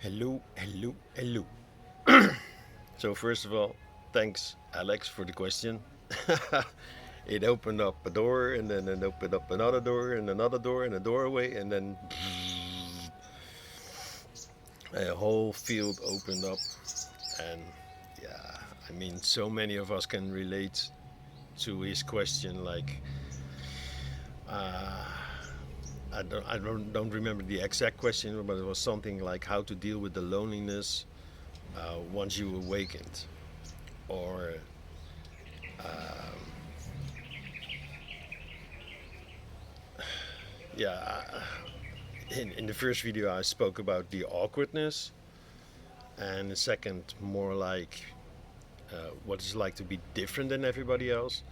Hello, hello, hello. So first of all, thanks Alex for the question. It opened up a door and then it opened up another door and another door and a doorway and then a whole field opened up and yeah, I mean so many of us can relate to his question like uh, I don't remember the exact question, but it was something like how to deal with the loneliness once you awakened, or yeah, in the first video I spoke about the awkwardness, and the second more like what it's like to be different than everybody else.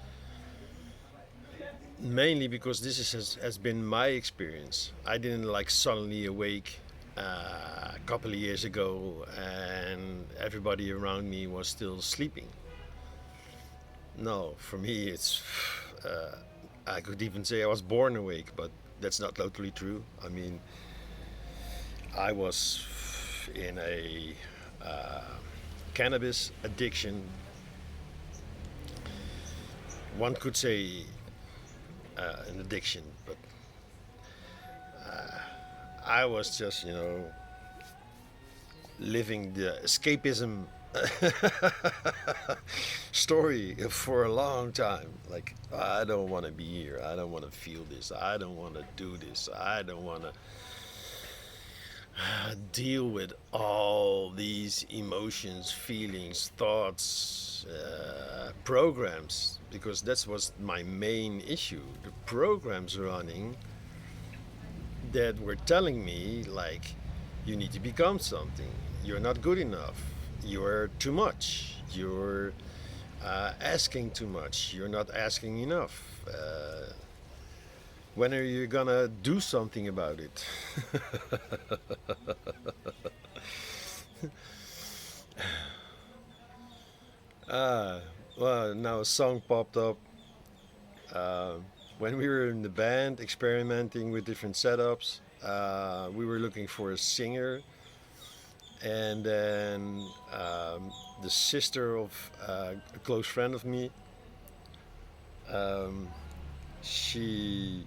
Mainly because has been my experience. I didn't like suddenly awake a couple of years ago and everybody around me was still sleeping. No, for me it's. I could even say I was born awake, but that's not totally true. I mean, I was in a cannabis addiction. One could say an addiction, but I was just, living the escapism story for a long time. Like, I don't want to be here. I don't want to feel this. I don't want to do this. I don't want to deal with all these emotions, feelings, thoughts, programs, because that was my main issue. The programs running that were telling me, like, you need to become something, you're not good enough, you're too much, you're asking too much, you're not asking enough. When are you gonna do something about it? Ah, well, now a song popped up uh, when we were in the band experimenting with different setups. We were looking for a singer, and then the sister of a close friend of me, um, she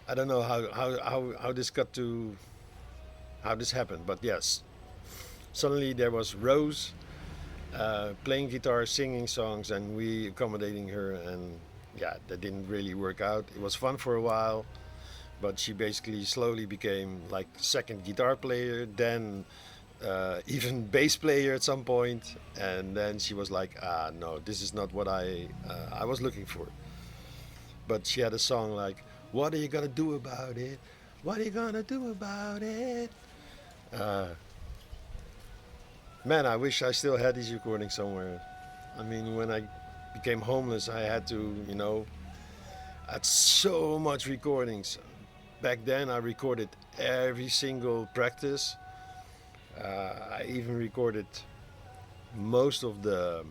I don't know how this got to how this happened, but yes, suddenly there was Rose playing guitar, singing songs, and we accommodating her, and yeah, that didn't really work out. It was fun for a while, but she basically slowly became like second guitar player, then even bass player at some point, and then she was like, "Ah, no, this is not what I was looking for." But she had a song like, "What are you gonna do about it? What are you gonna do about it?" Uh, Man, I wish I still had these recordings somewhere. I mean, when I became homeless, I had to, I had so much recordings. Back then, I recorded every single practice. I even recorded most of the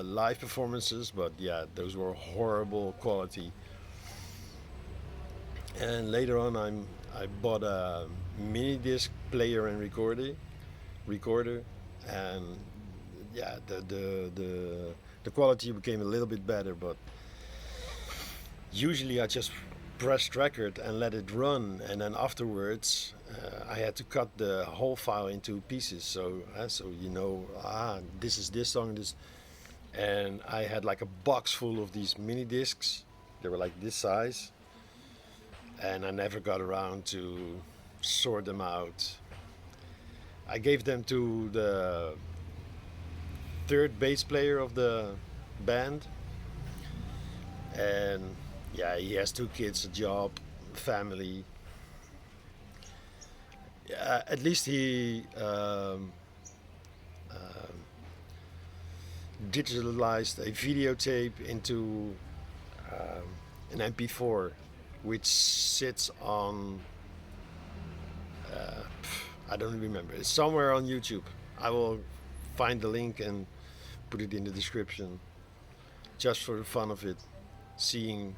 live performances, but yeah, those were horrible quality. And later on, I bought a mini disc player and recorder, and yeah, the quality became a little bit better. But usually, I just pressed record and let it run, and then afterwards, I had to cut the whole file into pieces. So this is this song, this, and I had like a box full of these mini discs. They were like this size, and I never got around to sort them out. I gave them to the third bass player of the band, and yeah, he has two kids, a job, family. At least he digitalized a videotape into an MP4, which sits on I don't remember. It's somewhere on YouTube. I will find the link and put it in the description, just for the fun of it, seeing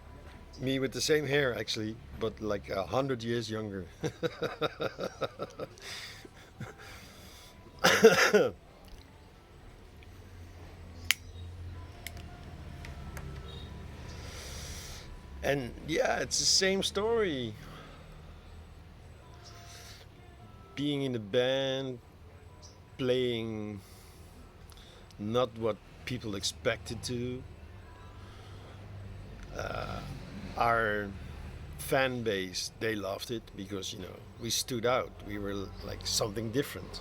Me with the same hair actually, but like 100 years younger. And yeah, it's the same story. Being in the band, playing not what people expected to. Our fan base, they loved it because, we stood out. We were like something different.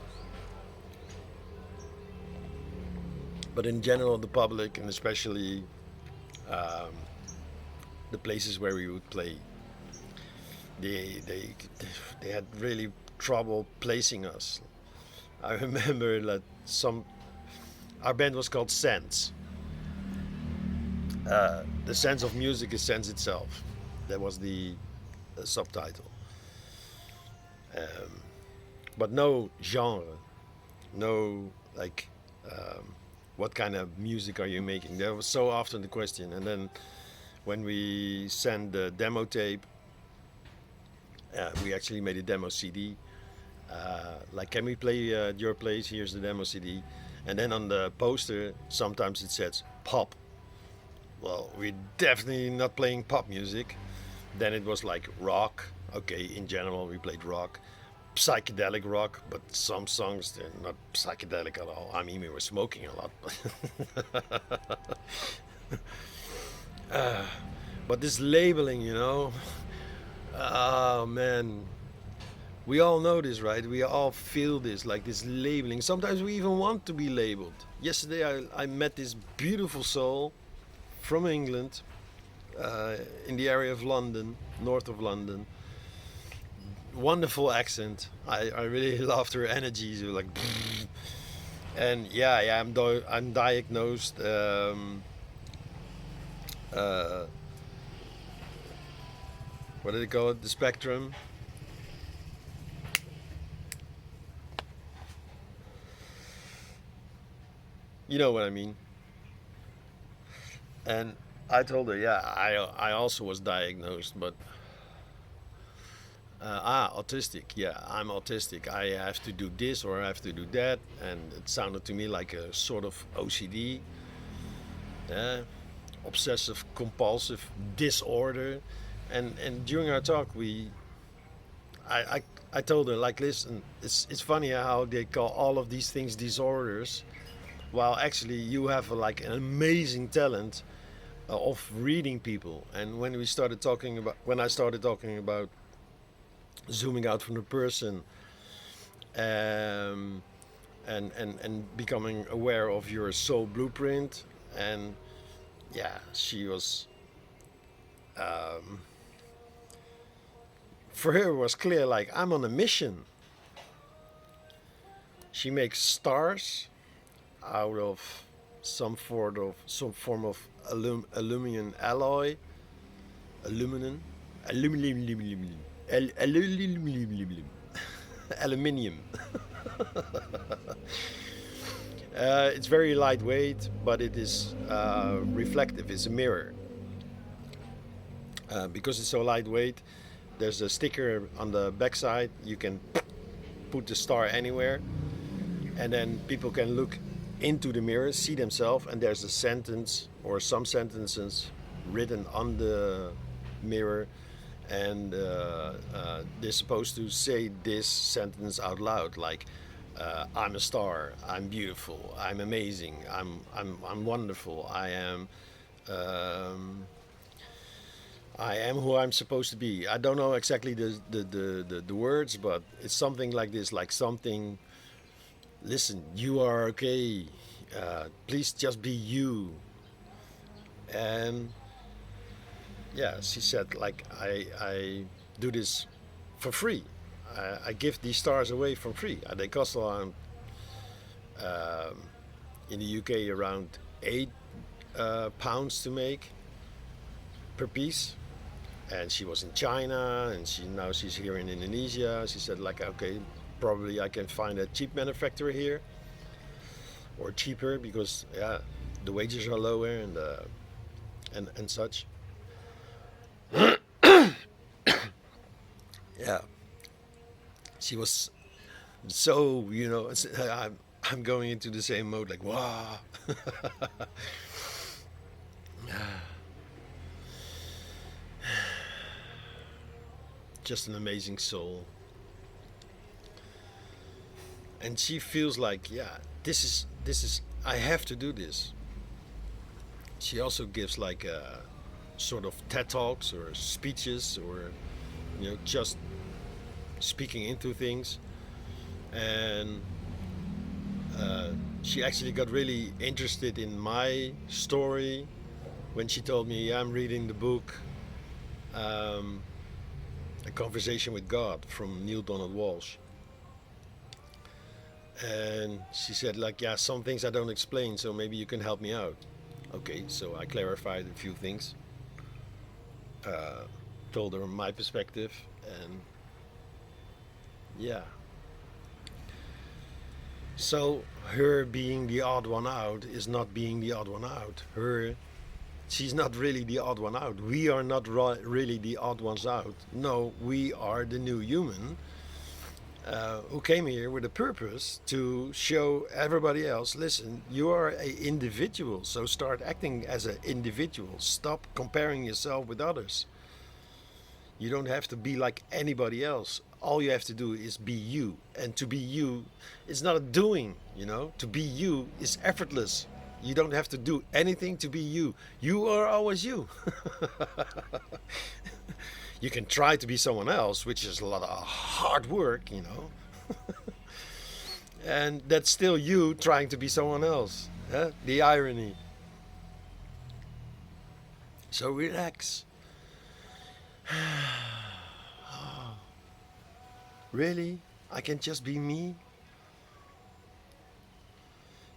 But in general, the public, and especially the places where we would play, they they they had really trouble placing us. I remember that our band was called Sense. The sense of music is sense itself. That was the subtitle. Um, but no genre, no like, what kind of music are you making? That was so often the question. And then when we sent the demo tape, we actually made a demo CD. Like, can we play at your place? Here's the demo CD. And then on the poster, sometimes it says pop. Well, we're definitely not playing pop music. Then it was like rock. Okay, in general, we played rock, psychedelic rock, but some songs they're not psychedelic at all. I mean, we were smoking a lot. But this labeling, oh man, we all know this, right? We all feel this, like this labeling. Sometimes we even want to be labeled. Yesterday, I met this beautiful soul from England, in the area of London, north of London. Wonderful accent. I really loved her energy. So like, and yeah, I'm diagnosed. Uh, what do they call it? The spectrum. You know what I mean? And I told her, yeah, I also was diagnosed, but autistic. Yeah, I'm autistic. I have to do this or I have to do that, and it sounded to me like a sort of OCD, yeah, obsessive compulsive disorder. And during our talk, I, I I told her, like, listen, it's funny how they call all of these things disorders, while actually you have like an amazing talent of reading people. And when I started talking about zooming out from the person, um, and becoming aware of your soul blueprint, and yeah, she was, um, for her it was clear, like, I'm on a mission. She makes stars out of some form of aluminum alloy, aluminum, aluminum, aluminum, aluminium. It's very lightweight, but it is reflective. It's a mirror. Because it's so lightweight, there's a sticker on the backside. You can put the star anywhere, and then people can look into the mirror, see themselves, and there's a sentence or some sentences written on the mirror, and they're supposed to say this sentence out loud, like, I'm a star, I'm beautiful, I'm amazing, I'm wonderful, um, I am who I'm supposed to be. I don't know exactly the words, but it's something like this, like something. Listen, you are okay. Please just be you. And yeah, she said, like, I do this for free. I give these stars away for free. They cost around, um, in the UK, around £8 to make per piece. And she was in China, and she's here in Indonesia. She said, like, okay, probably I can find a cheap manufacturer here, or cheaper, because yeah, the wages are lower, and such. Yeah, she was so, I'm going into the same mode, like, wow. Just an amazing soul. And she feels like, yeah, this is I have to do this. She also gives like sort of TED talks or speeches, or just speaking into things. And she actually got really interested in my story when she told me, yeah, I'm reading the book, um, A Conversation with God from Neil Donald Walsh. And she said, like, yeah, some things I don't explain, so maybe you can help me out. Okay, so I clarified a few things, uh, told her my perspective, and yeah. So her being the odd one out is not being the odd one out. She's not really the odd one out. We are not really the odd ones out. No, we are the new human, who came here with a purpose to show everybody else, listen, you are an individual, so start acting as an individual. Stop comparing yourself with others. You don't have to be like anybody else. All you have to do is be you. And to be you is not a doing, To be you is effortless. You don't have to do anything to be you. You are always you. You can try to be someone else, which is a lot of hard work. And that's still you trying to be someone else. The irony. So relax. Really? I can just be me?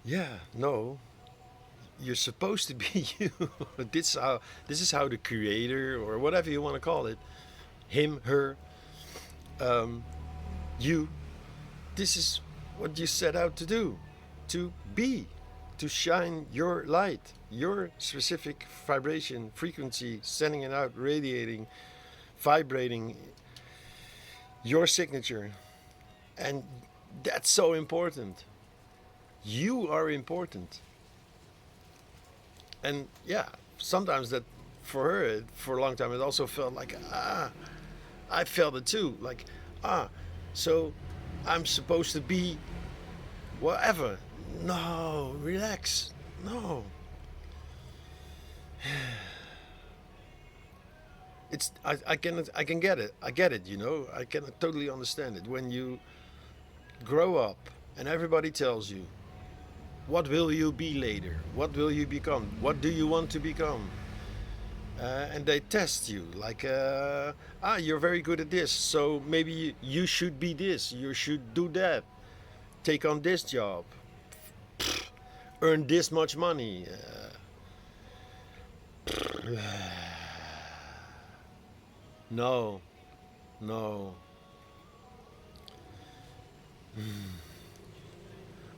Yeah, no. You're supposed to be you. This is how the creator, or whatever you want to call it, him, her, um, you, this is what you set out to do, to be, to shine your light, your specific vibration, frequency, sending it out, radiating, vibrating, your signature. And that's so important. You are important. And yeah, sometimes that, for her, for a long time, it also felt like, I felt it too. Like, so I'm supposed to be whatever. No, relax. No. I can get it. I get it. I can totally understand it. When you grow up and everybody tells you, what will you be later? What will you become? What do you want to become? And they test you like, you're very good at this, so maybe you should be this, you should do that, take on this job, earn this much money. No, no.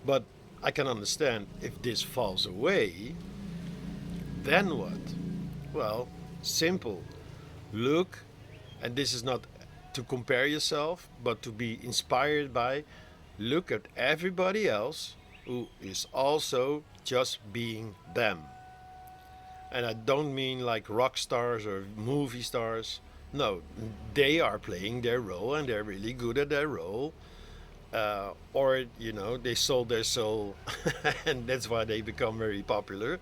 But I can understand if this falls away, then what? Well, simple. Look, and this is not to compare yourself, but to be inspired by, look at everybody else who is also just being them. And I don't mean like rock stars or movie stars. No, they are playing their role and they're really good at their role. Or, they sold their soul and that's why they become very popular.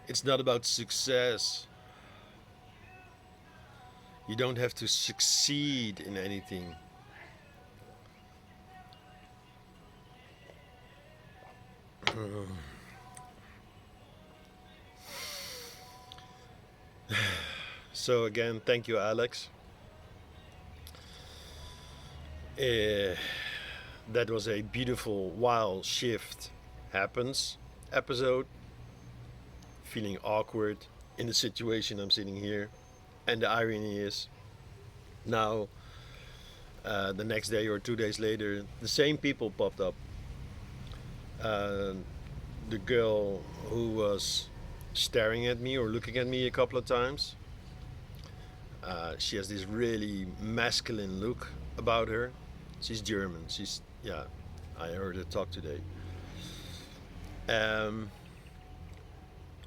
It's not about success. You don't have to succeed in anything. So, again, thank you, Alex. Uh, that was a beautiful while shift happens episode. Feeling awkward in the situation I'm sitting here. And the irony is, now, the next day or 2 days later, the same people popped up. Uh, the girl who was staring at me or looking at me a couple of times. She has this really masculine look about her. She's German. She's, yeah, I heard her talk today. Um,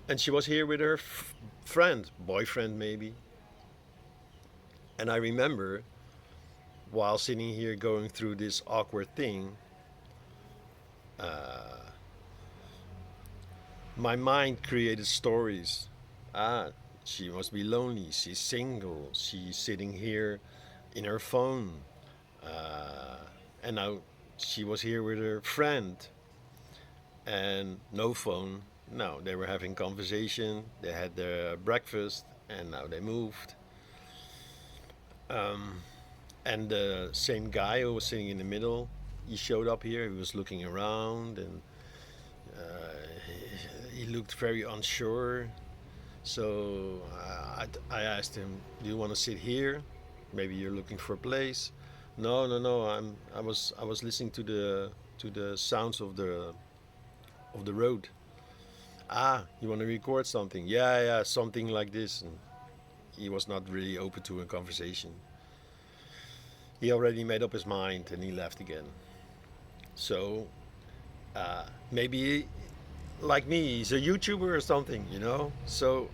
and she was here with her friend, boyfriend maybe. And I remember while sitting here going through this awkward thing, uh, my mind created stories. Ah, she must be lonely. She's single. She's sitting here in her phone. Uh, and now she was here with her friend and no phone. No, they were having conversation. They had their breakfast and now they moved. Um, and the same guy who was sitting in the middle, he showed up here. He was looking around and he looked very unsure. So I asked him, "Do you want to sit here? Maybe you're looking for a place." No, no, no. I was listening to the sounds of the road. Ah, you want to record something? Yeah, yeah, something like this. And he was not really open to a conversation. He already made up his mind and he left again. So maybe like me, he's a YouTuber or something, you know. So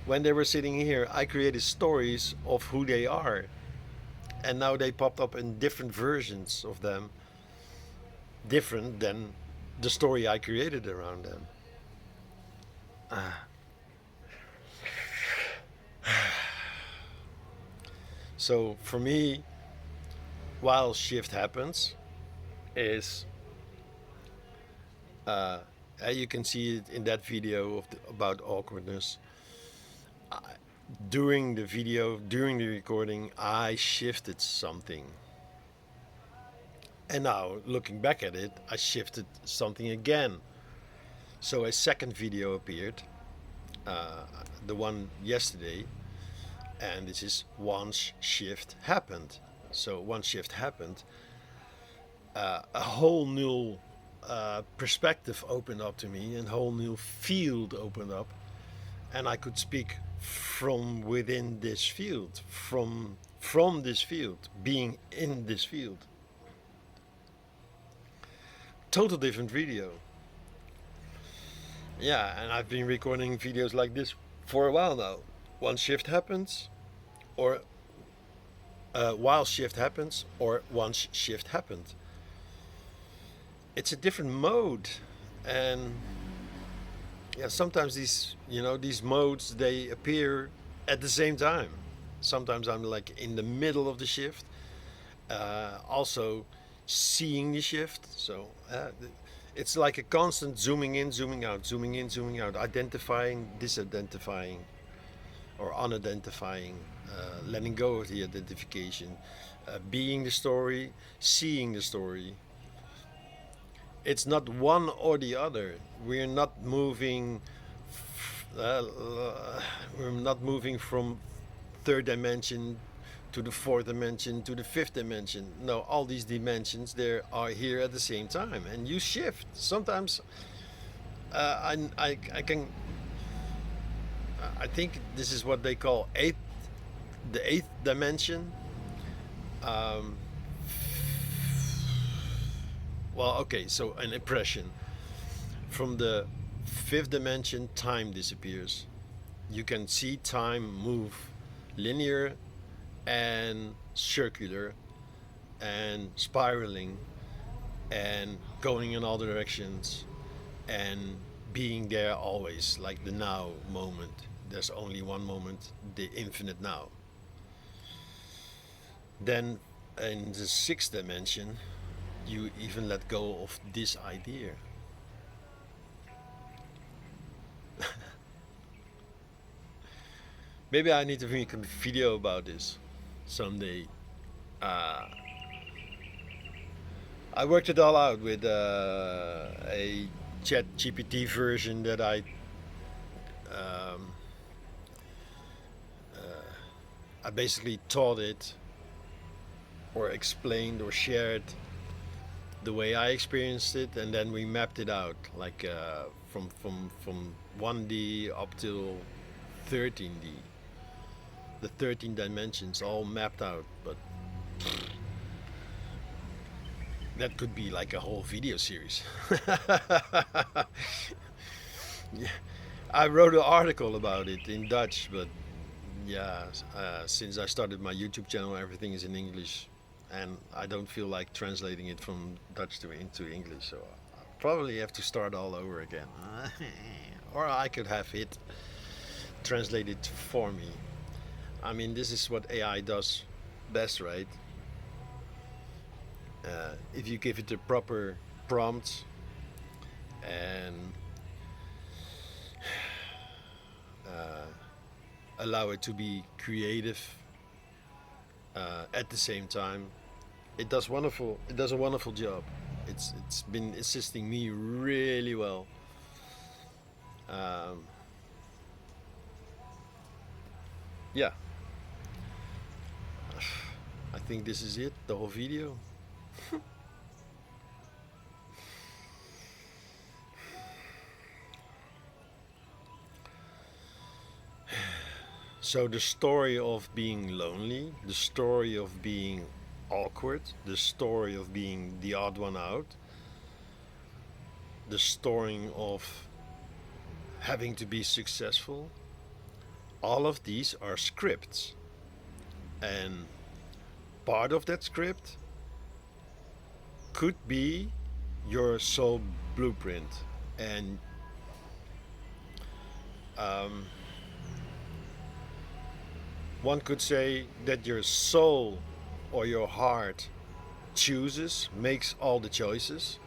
when they were sitting here, I created stories of who they are, and now they popped up in different versions of them, different than the story I created around them. So for me, while shift happens, is uh, you can see it in that video about awkwardness. During the video, during the recording, I shifted something. And now, looking back at it, I shifted something again. So a second video appeared, uh, the one yesterday, and this is once shift happened. So once shift happened, a whole new perspective opened up to me, and a whole new field opened up, and I could speak from within this field, from this field, being in this field. Total different video. Yeah, and I've been recording videos like this for a while now. One shift happens, or while shift happens, or once shift happened. It's a different mode, and yeah, sometimes these modes they appear at the same time. Sometimes I'm like in the middle of the shift, also seeing the shift. So it's like a constant zooming in, zooming out, zooming in, zooming out, identifying, disidentifying, or unidentifying, letting go of the identification, being the story, seeing the story. It's not one or the other. We're not moving. Uh, we're not moving from third dimension to the fourth dimension to the fifth dimension. No, all these dimensions there are here at the same time, and you shift. Sometimes I can. I think this is what they call the eighth dimension. Um, well, okay, so an impression from the fifth dimension. Time disappears. You can see time move linear and circular and spiraling and going in all directions and being there always, like the now moment. There's only one moment, the infinite now. Then in the sixth dimension, you even let go of this idea. Maybe I need to make a video about this someday. Uh, I worked it all out with a Chat GPT version that um, I basically taught it or explained or shared the way I experienced it, and then we mapped it out, like from 1D up till 13D. The 13 dimensions all mapped out, but that could be like a whole video series. Yeah, I wrote an article about it in Dutch, but yeah, since I started my YouTube channel, everything is in English, and I don't feel like translating it from Dutch to into English, so I'll probably have to start all over again. Or I could have it translated for me. I mean, this is what AI does best, right? If you give it the proper prompts and allow it to be creative at the same time, it does wonderful. It does a wonderful job. It's been assisting me really well. Um, yeah, I think this is it. The whole video. So the story of being lonely, the story of being awkward, the story of being the odd one out, the story of having to be successful, all of these are scripts. And part of that script could be your soul blueprint. And um, one could say that your soul or your heart chooses, makes all the choices,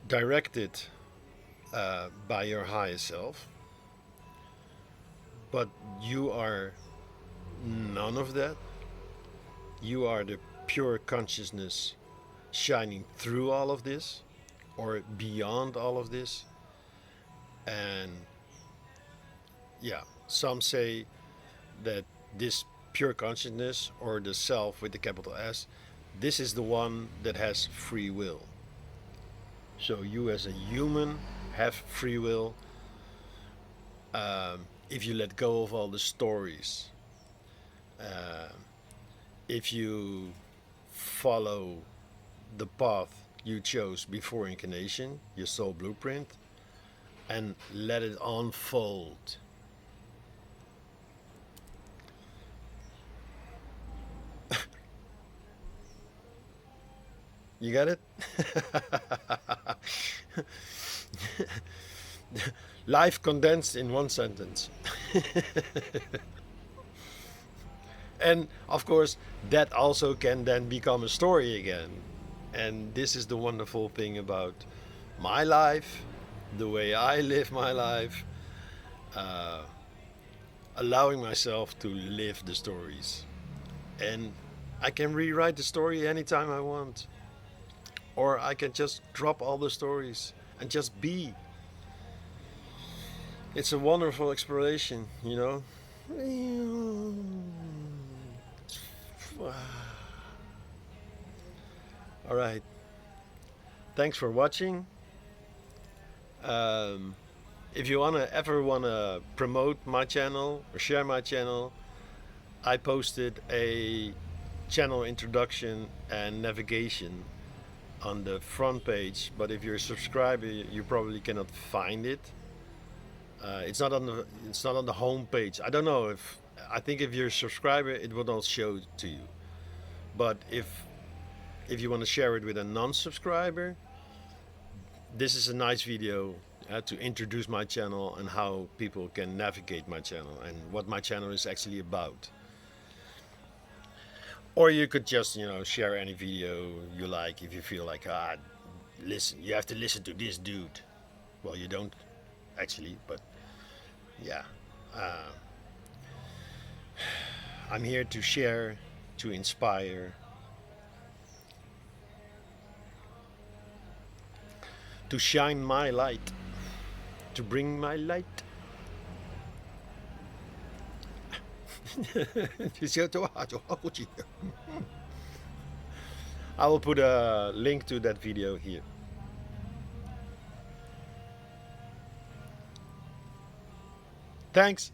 directed by your higher self, but you are none of that. You are the pure consciousness shining through all of this or beyond all of this. And yeah, some say that this pure consciousness or the self with the capital S, this is the one that has free will. So you as a human have free will if you let go of all the stories. If you follow the path you chose before incarnation, your soul blueprint, and let it unfold. You got it? Life condensed in one sentence. And of course, that also can then become a story again. And this is the wonderful thing about my life, the way I live my life, uh, allowing myself to live the stories. And I can rewrite the story anytime I want. Or I can just drop all the stories and just be. It's a wonderful exploration, you know? All right. Thanks for watching. If you ever wanna promote my channel or share my channel, I posted a channel introduction and navigation on the front page. But if you're a subscriber, you probably cannot find it. It's not on the home page. I don't know if I think if you're a subscriber, it will not show to you. But if you want to share it with a non-subscriber, this is a nice video to introduce my channel and how people can navigate my channel and what my channel is actually about. Or you could just, share any video you like if you feel like, listen, you have to listen to this dude. Well, you don't actually, but yeah. I'm here to share, to inspire, to shine my light, to bring my light. 就像这话就好过去。I will put a link to that video here. Thanks.